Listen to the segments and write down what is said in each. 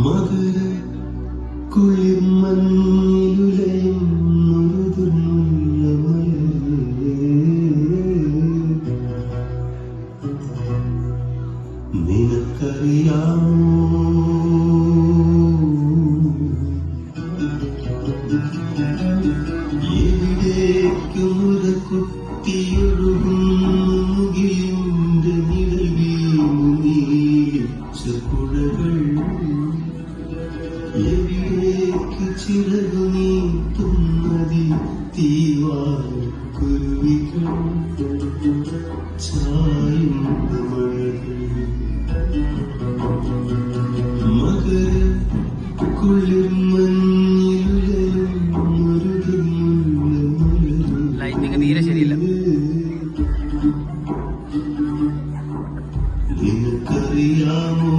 മധുര കുളിർമഞ്ഞിലുലയും മൃദുമുള്ള നിനക്കറിയാമോ എവിടേക്കു മുറ കുത്തിയൊഴുകുന്നു മുകിലിന്റെ നിഴൽ വീണു നീലിച്ച പുഴകൾ എവിടേക്ക് ചിറകു നീട്ടുന്നതി തീവാക്കുരുവികൾ ചായുന്ന മഴകൾ മകര കുളിർമഞ്ഞിലുലയും മൃദുമുള്ള ലൈറ്റിംഗ് തീരെ ശരിയില്ല. നിനക്കറിയാമോ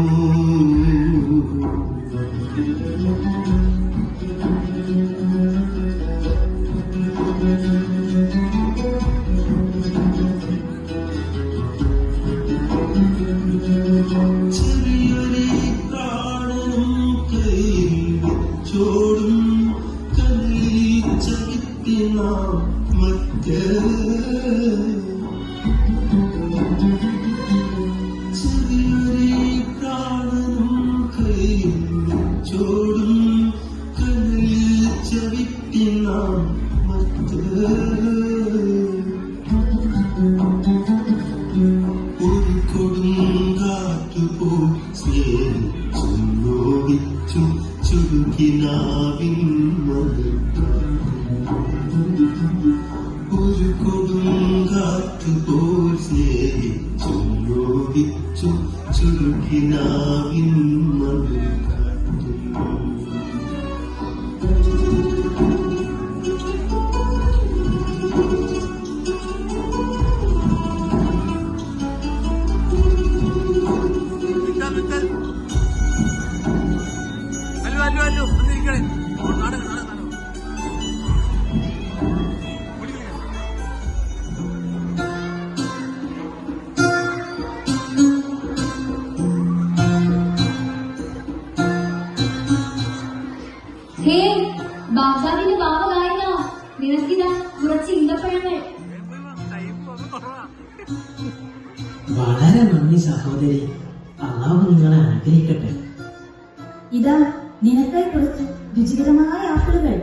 ചെറിയൊരു പ്രാണനും കയ്യിൽ ചോടും കണ്ണിൽ ചകിത്തിന മറ്റ് ചെറിയൊരു പ്രാണനും കയ്യിൽ ചോടും കണ്ണിൽ ചവിത്തിന മറ്റ് ഒരു കൊടുങ്കാറ്റുപോ സ്നേഹിച്ചു നോവിച്ചു ചുരുക്കിനാവിൻ ഒരു കൊടുങ്കാറ്റുപോ സ്നേഹിച്ചു നോവിച്ചു ചുരുക്കിനാവിൻ അല്ലോ വന്നിരിക്കണേ. ഹേ ബാബാവിന്റെ ബാബായോ, നിനക്കിതാ കുറച്ച് ഈന്തപ്പഴങ്ങൾ. വളരെ നന്ദി സഹോദരി, അള്ളാഹു നിങ്ങളെ അനുഗ്രഹിക്കട്ടെ. ഇതാ നിനക്കായി കുറച്ച് രുചികരമായ ആപ്പിളുകൾ.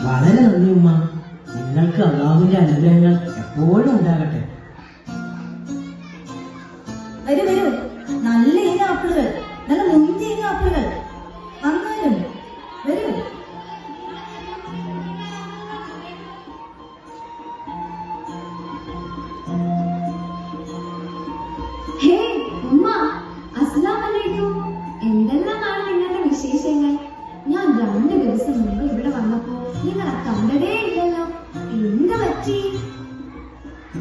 വളരെ നന്ദി ഉമ്മ, നിങ്ങൾക്ക് അള്ളാഹുവിന്റെ അനുഗ്രഹങ്ങൾ എപ്പോഴും ഉണ്ടാകട്ടെ. വരൂ വരൂ, നല്ല ഇന ആപ്പിളുകൾ, നല്ല മുന്തിയ ഇന ആപ്പിളുകൾ. വന്നാലും വരൂ. ഹേ ഉമ്മ, അസ്സലാമു അലൈക്കും. എന്തെല്ലാമാണ് നിങ്ങളുടെ വിശേഷങ്ങൾ? ഞാൻ 2 ദിവസം മുമ്പ് ഇവിടെ വന്നപ്പോ നിങ്ങളെ കണ്ടതേ ഇല്ലല്ലോ. എന്ത് പറ്റി?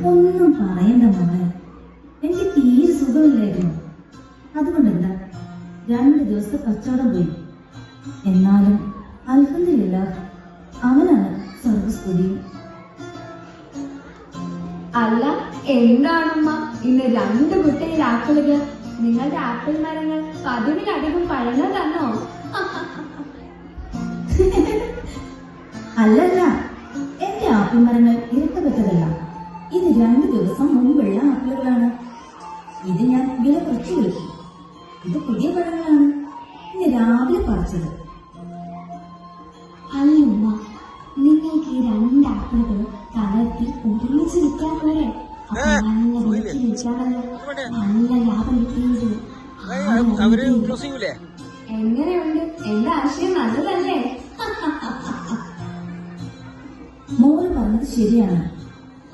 ഒന്നും പറയണ്ട മോനെ, എനിക്ക് തീരെ സുഖമില്ലായിരുന്നു. അതുകൊണ്ടെന്താ 2 ദിവസം കച്ചവടം പോയി. എന്നാലും അൽഹംദുലില്ലാഹ് അവനാണ് സർവസ്തുതിയും. അല്ല, എന്താണുമ്മ ഇന്ന് 2 കുട്ടയിൽ ആപ്പിളുകൾ? നിങ്ങളുടെ ആപ്പിൾ മരങ്ങൾ 10-ലധികം പഴങ്ങൾ തന്നോ? അല്ലല്ല, എന്റെ ആപ്പിൾ മരങ്ങൾ ഇരട്ടപ്പെട്ടതല്ല. ഇത് 2 ദിവസം മുമ്പുള്ള ആപ്പിളുകളാണ്. ഇത് ഞാൻ വില കുറച്ച് വിളിക്കും. ഇത് പുതിയ പഴങ്ങളാണ്, ഇന്ന് രാവിലെ പറിച്ചത്. അല്ലുമ്മ, നിങ്ങൾക്ക് ഈ 2 ആപ്പിളുകൾ കലർത്തി ഒരുമിച്ച് വിൽക്കാൻ പോരെ? നല്ല വിലക്ക് വിൽക്കാനല്ലോ, നല്ല ലാഭം കിട്ടിയത്. എങ്ങനെയുണ്ട്? എന്റെ ആശയം നല്ലതല്ലേ? മോള് പറഞ്ഞത് ശരിയാണ്,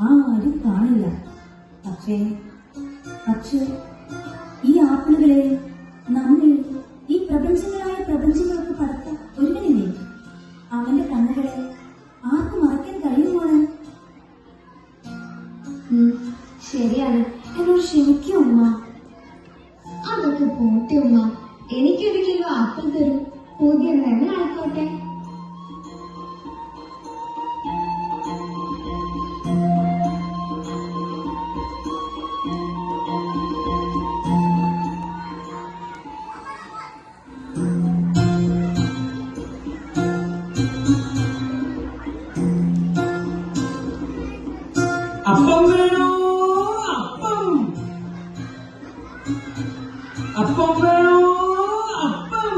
ആരും കാണില്ല. പക്ഷേ ഈ ആപ്പിളുകളെ പോട്ടെ ഉമ്മ, എനിക്കൊരു കിലോ ആപ്പിൾ തരൂ. പുതിയ തന്നെ ആയിക്കോട്ടെ. അപ്പം വേണോ? അപ്പം അപ്പം വേണോ? അപ്പം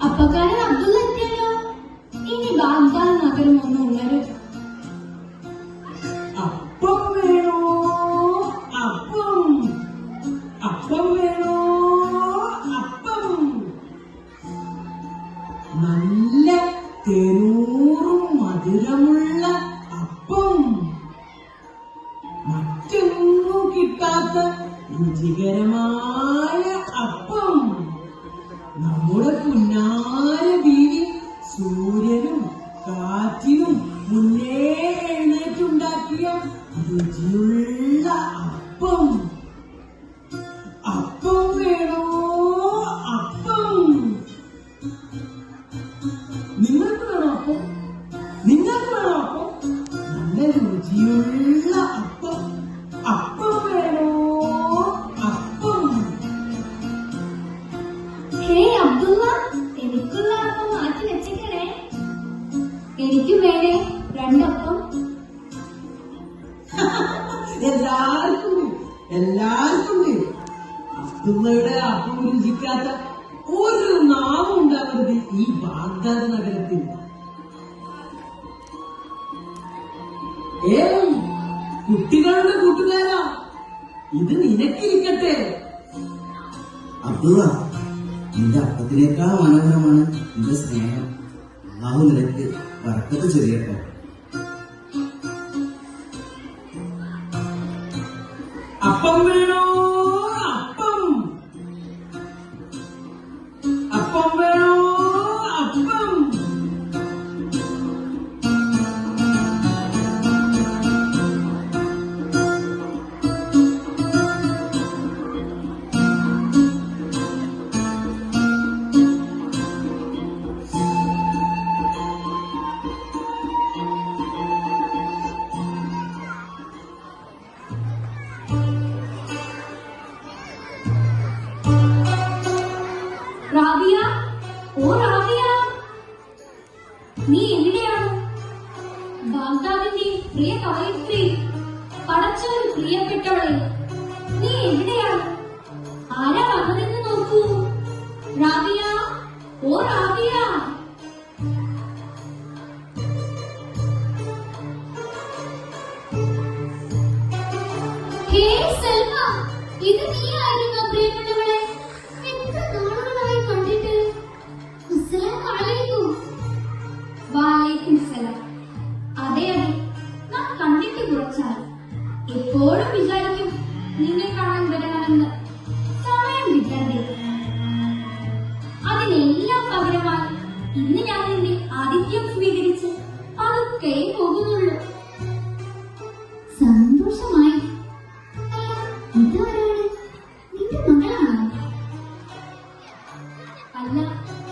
അപ്പക്കാരൻ അബ്ദുള്ള എത്തിയല്ലോ. ഇനി ബാഗ്ദാദ് നഗരം ഒന്ന് ഉണരും. അപ്പം വേണോ? അപ്പം അപ്പം വേണോ? അപ്പം നല്ല തെരൂറും മധുരമുള്ള അപ്പം, മറ്റൊന്നും കിട്ടാത്ത രുചികരമായ അപ്പം. നമ്മുടെ പുന്നാര ബീവി സൂര്യനും കാറ്റിനും മുന്നേ എഴുന്നേറ്റുണ്ടാക്കിയ രുചിയുള്ള അപ്പം. അപ്പം വേണോ? അപ്പം നിങ്ങൾക്ക് വേണോ? അപ്പം നിങ്ങൾക്ക് വേണോ? അപ്പം നല്ല രുചിയുള്ള അപ്പം. അപ്പം വേണോ? അപ്പം ഹേ അബ്ദുള്ള, എനിക്കുള്ള അപ്പം മാറ്റി വെച്ചേക്കണേ. എനിക്ക് വേണേ 2 അപ്പം. എല്ലാവർക്കും എല്ലാവർക്കും അബ്ദുള്ളയുടെ അപ്പം രുചിക്കാത്ത ഒരു നാവും ഉണ്ടാകരുത് ഈ ബാഗ്ദാദ് നഗരത്തിൽ. ഏവം കുട്ടികളുടെ കൂട്ടുകാരാ, ഇത് നിനക്കിരിക്കട്ടെ. അബ്ദുള്ള, നിന്റെ അപ്പത്തിനേക്കാൾ മനോഹരമാണ് നിന്റെ സ്നേഹം. അള്ളാഹു നിനക്ക് ബർക്കത്ത് ചെറിയട്ടെ. അപ്പം വേണോ? അപ്പം അപ്പം വേണോ? അപ്പം റാബിയ, ഓ റാബിയ, നീ എവിടെയാണ്? ബാഗ്ദാദിന്റെ പ്രിയ കവയിത്രി, പടച്ചവന് പ്രിയപ്പെട്ടവളെ, നീ എവിടെയാണ്? ആരാ വന്നതെന്ന് നോക്കൂ. റാബിയ, ഓ റാബിയ. ഹേ സൽമ, ഇത് നീയായിരുന്നോ പ്രിയപ്പെട്ടവളെ? എത്ര നാളുകളായി കണ്ടിട്ട്. അസ്സലാമു അലൈക്കും. വഅലൈക്കും സലാം. അതെ അതെ, നാം കണ്ടിട്ട് കുറച്ചായി. എപ്പോഴും വിചാരിക്കും നിന്നെ കാണാൻ വരണമെന്ന്. സമയം കിട്ടണ്ടേ? അതിനെല്ലാം പകരമായി ഇന്ന് ഞാൻ നിന്റെ ആതിഥ്യം സ്വീകരിച്ച് പതുക്കെ പോകുന്നുള്ളൂ. സന്തോഷമായി. ഇതാരാണ്? നിന്റെ മകളാണോ? അല്ല,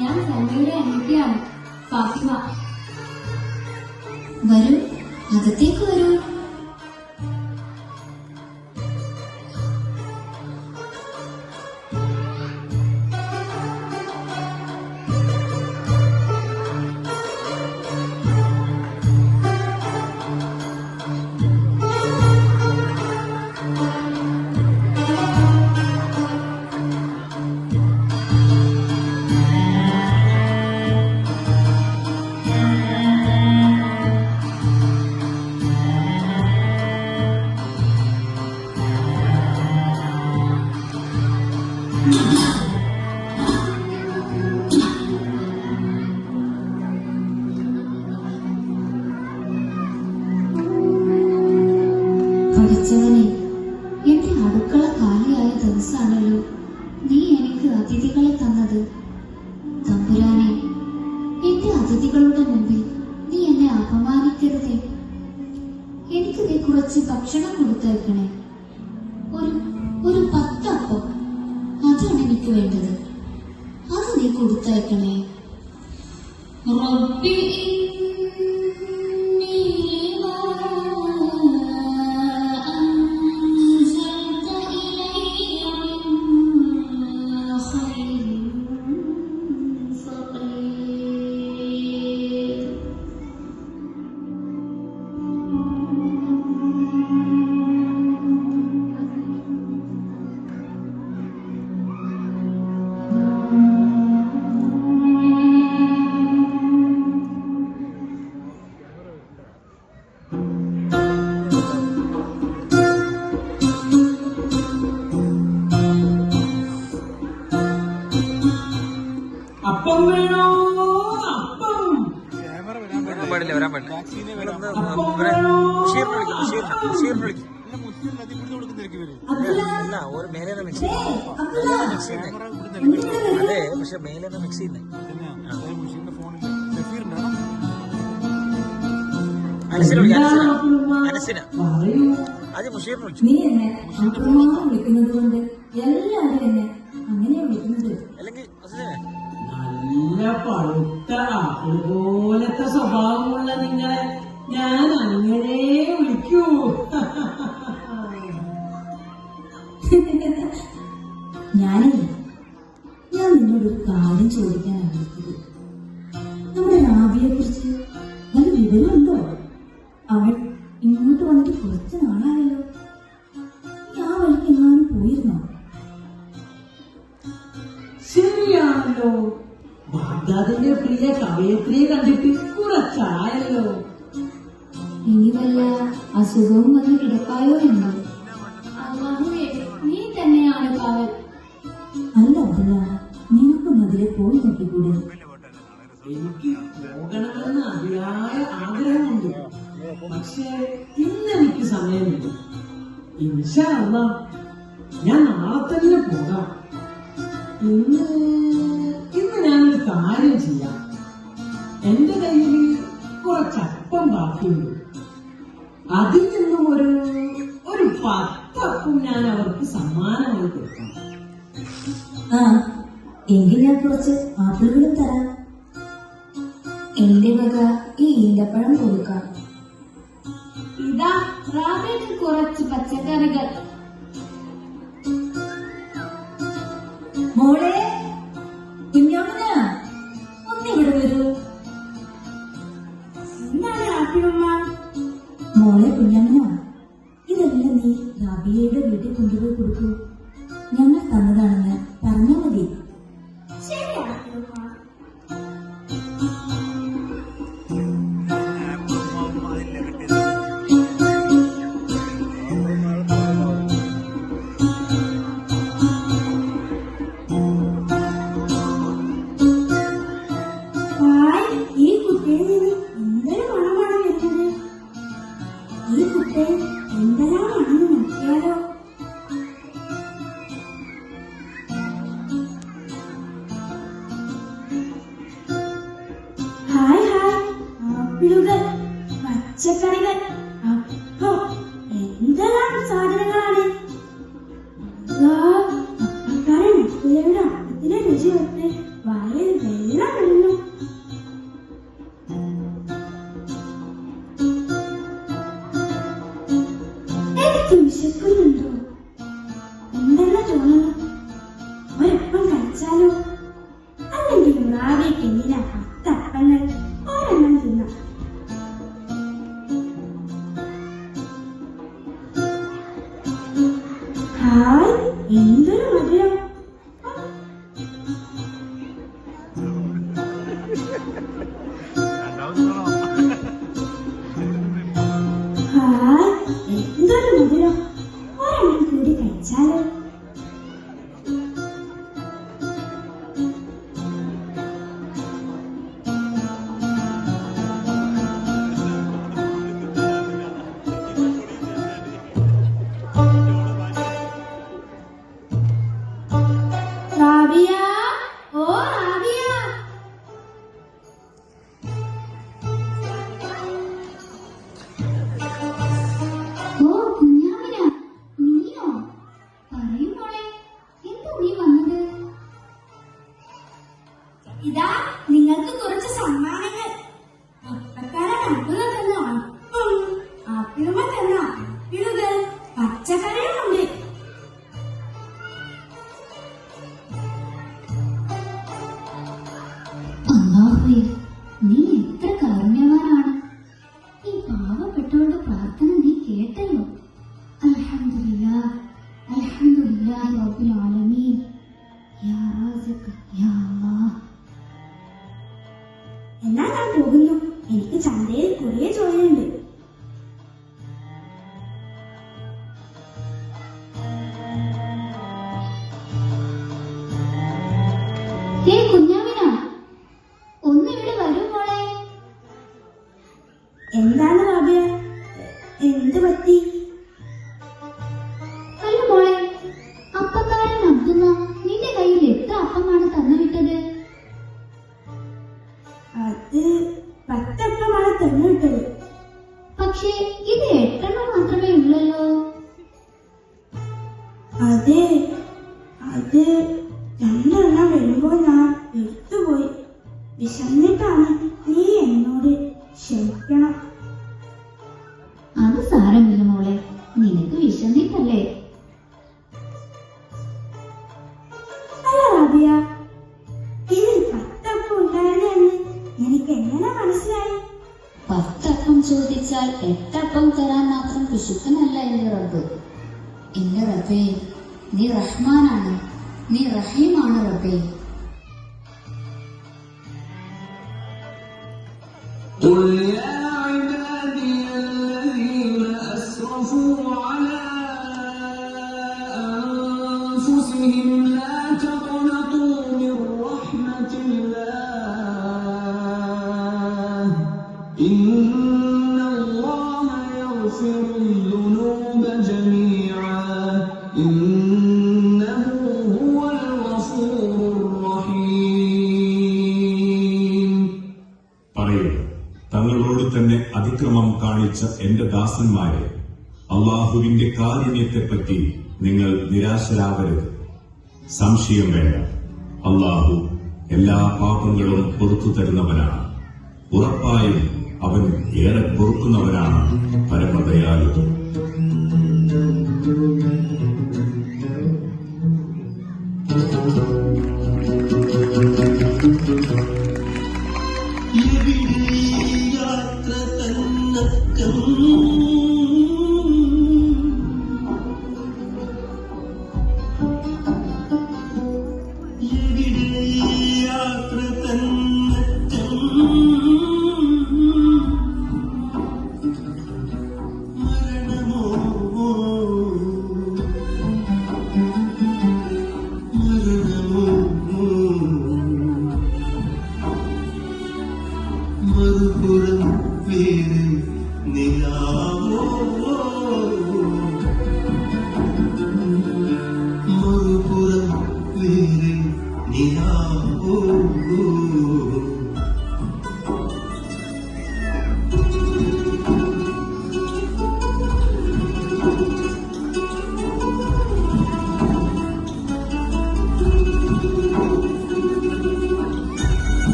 ഞാൻ സൽമയുടെ അനിയത്തിയാണ്, ഫാത്തിമ. വരൂ, അകത്തേക്ക് വരൂ. പഠിച്ചവനെ, എന്റെ അടുക്കള കാലിയായ ദിവസമാണല്ലോ നീ എനിക്ക് അതിഥികളെ തന്നത്. തമ്പുരാനെ, എന്റെ അതിഥികളുടെ മുമ്പിൽ നീ എന്നെ അപമാനിക്കരുതേ. എനിക്ക് നീ കുറച്ച് ഭക്ഷണം കൊടുത്തേക്കണേ. കൊടുത്തയക്കണേ. റബ്ബി അപ്പം വേണോ? അപ്പം വരാൻ പാടില്ല, വരാൻ പാടില്ല. അല്ല, ഒരു മേലെ മിക്സ് അതെ, പക്ഷെ മേലെ മിക്സ് ചെയ്യുന്നേ. അനസിനെ അത് മുഷീറിനെ വിളിച്ചു. നീ എന്നെ അപ്പുറമാണ് വിളിക്കുന്നത് കൊണ്ട് എല്ലാവരും എന്നെ അങ്ങനെയാ വിളിക്കുന്നത്. അല്ലെങ്കിൽ നല്ല പഴുത്ത ആപ്പിൾ പോലത്തെ സ്വഭാവമുള്ള നിങ്ങളെ ഞാൻ അങ്ങനെ വിളിക്കൂ. ഞാൻ നിന്നോടൊരു കാര്യം ചോദിക്കാനാണ് വിളിച്ചത്. നമ്മുടെ രാവിയെ കുറിച്ച് നല്ല വിവരമുണ്ടോ? അവൾ ഇങ്ങോട്ട് വന്നിട്ട് കുറച്ച് നാളായല്ലോ. നീ ആ വഴിക്ക് എങ്ങാനും പോയിരുന്നോ? ശരിയാണല്ലോ, ബാഗ്ദാദിന്റെ പ്രിയ കവയത്രിയെ കണ്ടിട്ട് കുറച്ചായല്ലോ. ഇനി വല്ല അസുഖവും വന്ന് കിടപ്പായോ ഉണ്ടോ? അല്ലാഹുവേ, നീ തന്നെയാണ് കാവൽ. അല്ല അബ്ദുള്ള, നിനക്കും അതിലെ പോയി നോക്കിക്കൂടെ? എനിക്ക് പോകണമെന്ന് അതിയായ ആഗ്രഹമുണ്ട്, പക്ഷേ ഇന്നെനിക്ക് സമയമില്ല. ഇൻഷാ അല്ലാഹ് ഞാൻ നാളെ തന്നെ പോകാം. ഇന്ന് ഞാനൊരു കാര്യം ചെയ്യാം. എന്റെ കയ്യിൽ കുറച്ചപ്പം ബാക്കിയുണ്ട്. അതിൽ നിന്നും ഒരു 10 അപ്പം ഞാൻ അവർക്ക് സമ്മാനമായി കൊടുക്കാം. ആ, എങ്കിൽ ഞാൻ കുറച്ച് ആപ്പിളുകളും തരാം. എന്റെ വക ഈ ഈന്തപ്പഴം കൊടുക്കാം. ഇതാ റാബിക്ക് കുറച്ച് പച്ചക്കറികൾ. മോളെ, കുഞ്ഞമ്മന, ഒന്നിവിടെ വരൂ. എന്താണ് ആപ്പിളുമ്മ? മോളെ കുഞ്ഞമ്മന, ഇതെല്ലാം നീ റാബിയയുടെ വീട്ടിൽ കൊണ്ടുപോയി കൊടുക്കൂ. ഞങ്ങൾ തന്നതാണെന്ന് പറഞ്ഞാൽ മതി. ശരി ആപ്പിളുമ്മ. ഈ കുട്ടിയിൽ നിന്ന് എന്തൊരു മണമാണ് വരുന്നത്. ഈ കുട്ടി എന്തെല്ലാമാണെന്ന് നോക്കിയാലോ? ഹായ് ഹായ്, ആപ്പിളുകൾ, പച്ചക്കറികൾ, അപ്പം, എന്തെല്ലാം സാധനങ്ങളാണ്. അപ്പക്കാരൻ അപ്പിളുടെ അപ്പത്തിനെ രുചി വെച്ച് വായിൽ വെള്ളം വരുന്നു. എനിക്ക് വിശക്കുന്നുണ്ടോ? എന്തെല്ലാം തോന്നുന്നു? ഒരപ്പം കഴിച്ചാലോ? അല്ലെങ്കിൽ റാബിക്ക് എന്തിനാ 10 അപ്പങ്ങൾ? ഒരെണ്ണം തിന്നാം. ഹായ്, എന്തൊരു മധുരം. ഹായ്, എന്തൊരു മധുരം. ഒരെണ്ണം കൂടി കഴിച്ചാലോ? റാബിയ, ഓ റാബിയ. ഓ കുഞ്ഞാമിന, നീയോ? പറയൂ മോളെ, എന്താ നീ വന്നത്? ഇതാ നിങ്ങൾക്ക് കുറച്ച് സമ്മാനങ്ങൾ. പപ്പക്കാരൻ അപ്പുറ തന്ന അപ്പം, അപ്പിളുമ തന്ന അപ്പിളുകൾ, പച്ചക്കറിയുമുണ്ട്. അല്ലാഹുവേ, നീ എത്ര കാരുണ്യവാനാണ്. ഈ പാവപ്പെട്ടവരുടെ പ്രാർത്ഥന നീ കേട്ടല്ലോ. അൽഹംദുലില്ലാഹ്, അൽഹംദുലില്ലാഹി റബ്ബിൽ ആലമീൻ. യാ റാസിഖ്, യാ അല്ലാഹ്. എന്നാ ഞാൻ പോകുന്നു. എനിക്ക് ചന്തയിൽ കുറേ ജോലിയുണ്ട്. ഹേ കുഞ്ഞാമിന, ഒന്ന് ഇവിടെ വരൂ മോളെ. എന്താണ് റാബിയ? എന്ത് പറ്റി? അല്ല മോളെ, അപ്പക്കാരൻ അബ്ദുള്ള നിന്റെ കയ്യിൽ എത്ര അപ്പമാണ് തന്നുവിട്ടത്? അത് 10 അപ്പമാണ് തന്നിട്ടത്. പക്ഷേ ഇത് 8 മാത്രമേ ഉള്ളല്ലോ. അതെ, അത് 2 വരുമ്പോ ഞാൻ എടുത്തുപോയി. വിശന്നിട്ടാണ്. നീ എന്നോട് ക്ഷമിക്കണം. അത് സാരമില്ല മോളെ, നിനക്ക് വിശന്നിട്ടല്ലേ. അല്ല റാബിയ, ഇതിൽ 10 അപ്പം ഉണ്ടായിരുന്നെന്ന് എനിക്ക് എങ്ങനെ മനസ്സിലായി? 10 അപ്പം ചോദിച്ചാൽ 8 അപ്പം തരാൻ മാത്രം പിശുക്കനല്ല എന്റെ റബ്ബ്. എന്റെ റബ്ബേ, നീ റഹ്മാനാണ്, നീ റഹീമാണ് റബ്ബേ. قل يا عبادي الذين أسرفوا على أنفسهم لا تقنطوا من رحمة الله إن الله يغفر الذنوب جميعا إنه هو الغفور الرحيم. പറയുക, തങ്ങളോട് തന്നെ അതിക്രമം കാണിച്ച എന്റെ ദാസന്മാരെ, അള്ളാഹുവിന്റെ കാരുണ്യത്തെപ്പറ്റി നിങ്ങൾ നിരാശരാവരുത്. സംശയം വേണ്ട, അള്ളാഹു എല്ലാ പാപങ്ങളും പൊറുത്തു തരുന്നവനാണ്. ഉറപ്പായും അവൻ ഏറെ പൊറുക്കുന്നവനാണ്, പരമദയാലു.